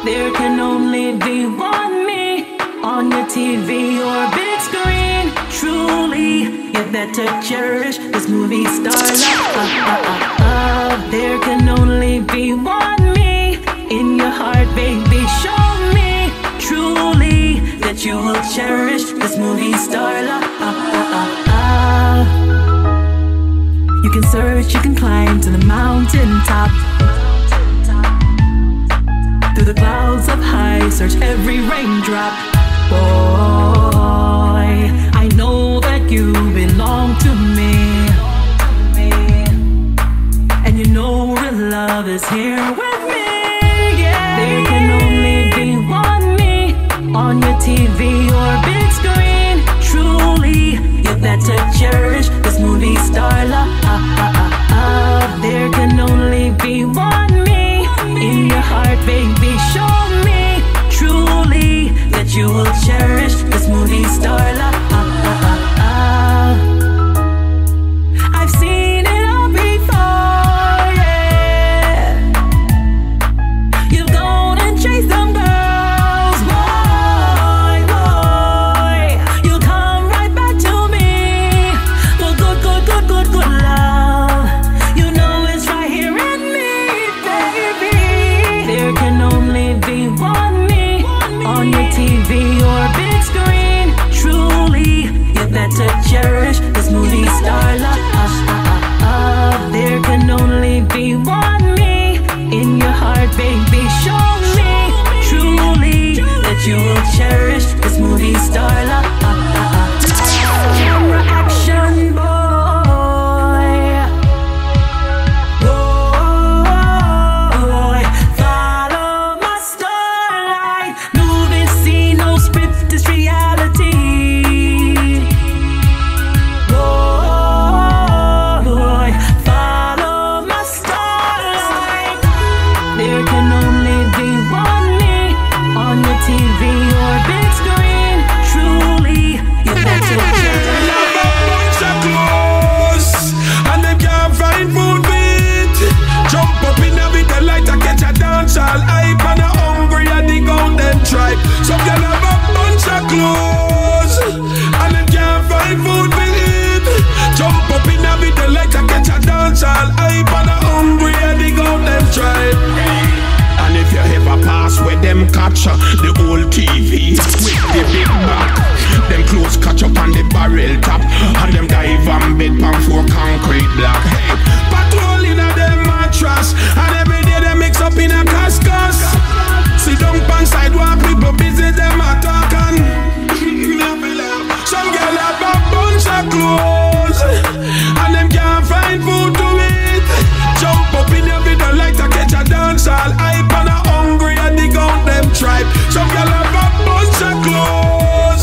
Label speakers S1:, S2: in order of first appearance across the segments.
S1: There can only be one me on your TV or big screen. Truly, you better cherish this movie star love. There can only be one me in your heart, baby. Show me truly that you will cherish this movie star love. You can search, you can climb to the mountaintop. Through the clouds up high, search every raindrop. Boy, I know that you belong to me, and you know real love is here with me. Yeah. There can only be one me on your TV or big screen. Truly, you better cherish this movie star love. There can only be one me in your heart, baby. Show me truly that you will cherish this movie star love. I've seen it all before, yeah. You've gone and chased them girls, boy, boy. You'll come right back to me for good, good, good, good, good love. You know it's right here in me, baby. There can only be one me on your TV or big screen. Truly, you better cherish this movie star love. There can only be one me in your heart, baby. Show me truly that you will cherish this movie star love. Action boy, boy, follow my starlight. Movie scene, no script, it's reality. Boy, follow my starlight. There can only be one me on your TV or big screen. Truly, you better cherish.
S2: And them can't find food with. Jump up in the bit of light and catch a dance all hype. And a hungry and dig out them tribe. Some girl have a bunch of clothes and them can't find food with. Jump up in the bit of light and catch a dance all hype. And a hungry and dig out them tribe. And if you ever pass where them catch the old TV with the big back, them clothes catch up on the barrel top, and them dive and bed pan for concrete block. Hey, patrolling a them mattress, and every day they mix up in a cascas. Sit down pan sidewalk, people busy them a talking. Some girl have a bunch of clothes, and them can't find food to eat. Jump up in the middle like to catch a dance all hype, and a hungry and dig out them tribe. Some girl have a bunch of clothes,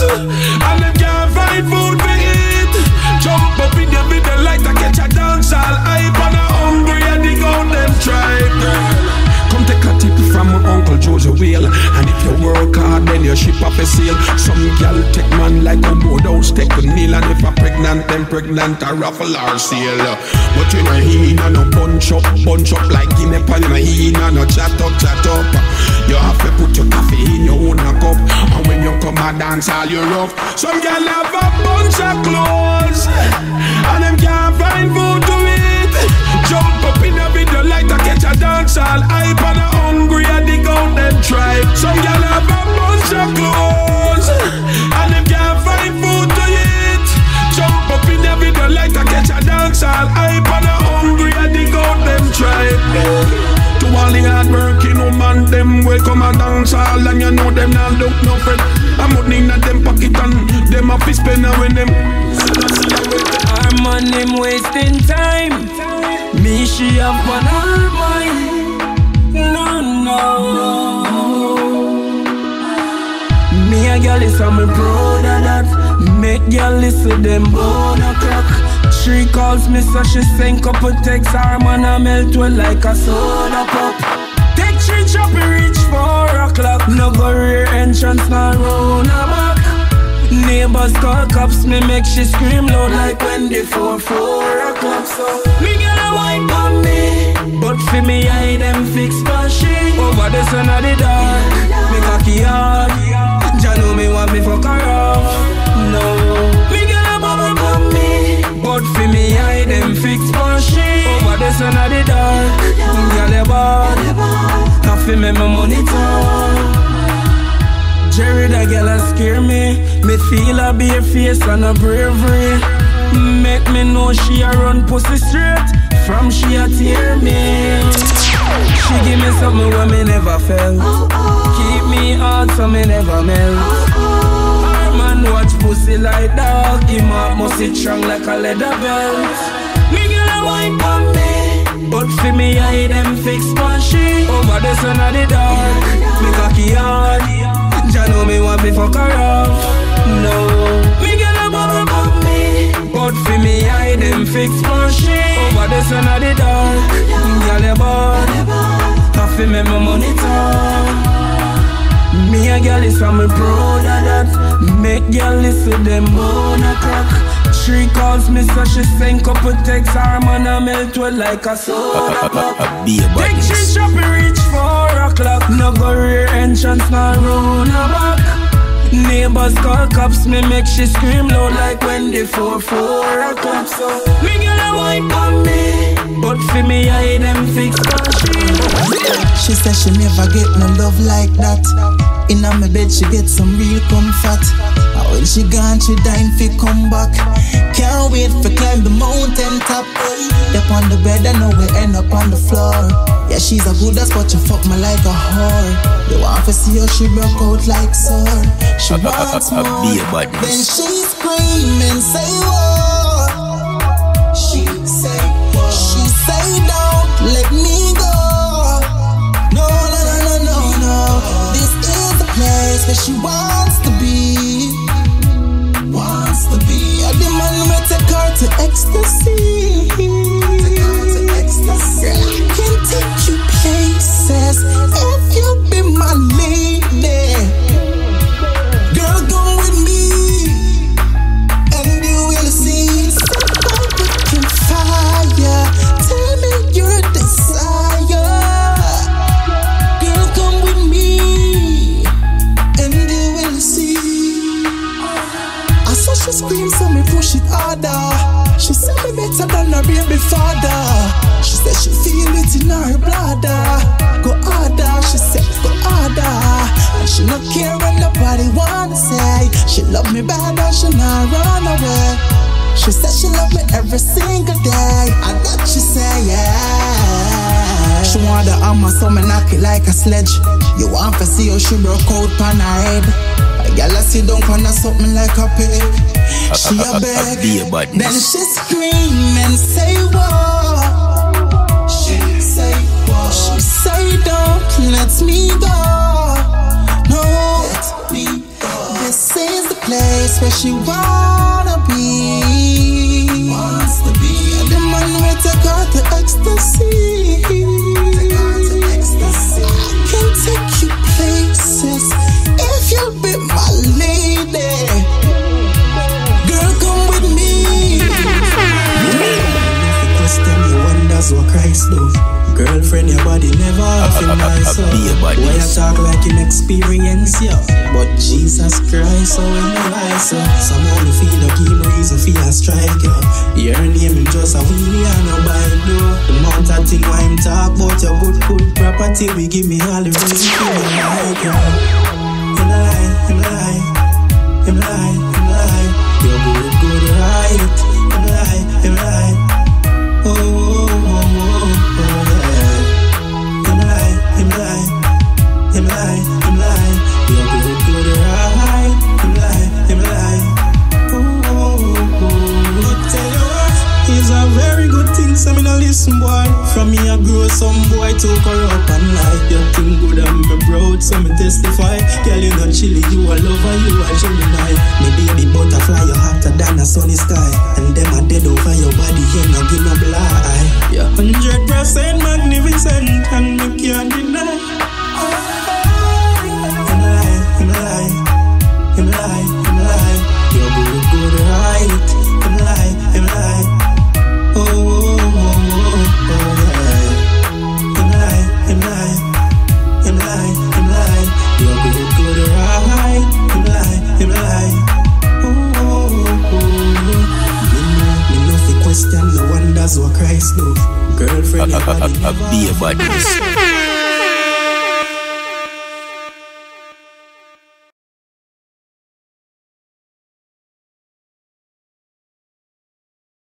S2: and them can't find food to eat. Jump up in the middle like to catch a dance all hype, and a hungry and dig out them tribe. Come take a tip from my Uncle Joe's wheel, and if you work hard then you ship off a seal. Some gal take man like a boathouse take a nail, and if a pregnant them pregnant a raffle or seal. But you know he no bunch up like Guinea pan. You know he no chat up. You have to put your coffee in your own cup, and when you come a dance all you rough. Some gal have a bunch of clothes, and them can't find food to eat. Jump up in the middle like to catch a dance all hype, and a hungry and dig out them tribe. Some gal have a bunch of clothes, and them can't find food to eat. Jump up in the middle like to catch a dance all hype, and a hungry and dig out them tribe. To all the hard working woman, them welcome a dance all, and you know them now look no friend. I'm money in them pocket and them a fi spend when them.
S3: I'm on him wasting time. Me she have one all mine. No. Me a girl is from my brother that make girl listen them bone a crack. She calls me so she send couple texts. Her man a melt well like a soda pop. Take 3 chop reach 4 o'clock. No go rear entrance, no round a back. Neighbors call cops, me make she scream loud like when the 4 o'clock. So me get a wine on me, but for me I them fix my shit. Over the sun of the dark, me cocky hard. Jah know me want me fuck her off. No, me get a bubble on me, but for me I them fix my shit. Over the sun of the dark, girl you bad, I feel me my money talk. Jerry, that girl a scare me. Me feel a bare face and a bravery. Make me know she a run pussy straight from she a tear me. She give me something where me never felt. Keep me hard so me never melt. Her man watch pussy like dog. Him up must sit strong like a leather belt. Me girl a wine on me, but for me I them fix my shit. Over the sun of the dark, me cocky hard. Jah know me want me fuck her off. No, me get a bubble on me, but for me I them fix my shit. Over the sun of the dark, girl you bad, I feel me my money talk. Me a girl is from me proud of that. Make girl listen them bone a crack. She calls me so she send couple texts. Her man a melt well like a soda pop. Think she shopping reach 4 o'clock. No go rear entrance, no round her back. Neighbors call cops, me make she scream loud like when the 4 o'clock. So me girl a wine on me, but for me I them fix my shit.
S4: She said she never get no love like that. In my bed she get some real comfort. And when she gone she dying fi come back. Can't wait for climb the mountain top. Up on the bed I know we end up on the floor. Yeah, she's a good ass but you fuck me like a whore. You want to see her, she broke out like sore. She wants more. Then she scream and say what? She say what? She say don't let me go. No, no, no, no, no, no. This is the place where she wants to be. Wants to be. I demand me take her to ecstasy. Take her to ecstasy. Girl, I can take you places if you be my lady. Girl, go with me and you will see. Set my wicked fire. Tell me your desire. Girl, come with me and you will see. I saw she scream, so me push it harder. She said me better than her baby father. She said she feel it in her bladder. Go harder, she said go harder. And she not care what nobody wanna say. She love me bad and she not run away. She said she love me every single day. And that she say yeah. She want the hammer so me knock it like a sledge. You want to see how she broke out on her head. A girl I sit down on something like a pig. She a beg, then she scream and say what? She say what? She say don't let me go. No, let me go. This is the place where she wanna be. Wants to be. And the man will take her to ecstasy. Take her to ecstasy. I can take you places if you be my lady. Question you wonders what Christ do. Girlfriend, your body never feel nice. Why you talk like him experience, yeah? But Jesus Christ, so when you lie, so somehow you feel like him reason for your strike, yeah. Your name is just a wheelie and a Bible. The amount of thing why him talk about your good property, we give me all the reason for the like, yeah. Him lie, him lie, him lie, him lie. You're good, right. Him lie, him lie. Oh, oh, oh, oh, yeah. Him lie, him lie, him lie, him lie. You're good, right. Him lie, oh, oh, oh. I tell you what, it's a very good thing, so me no listen, boy. From me I grow some boy to corrupt and lie. You think good and me proud, so me testify. Girl, you not chilly, you a lover, you a Gemini. Me baby butterfly, you hotter than a sunny sky. And them are dead over your body, you not give no lie. Yeah, 100% magnificent, and me can't deny. Him lie, him lie, him lie, him lie. as what Christ do. Girlfriend, your body never
S5: be a badness.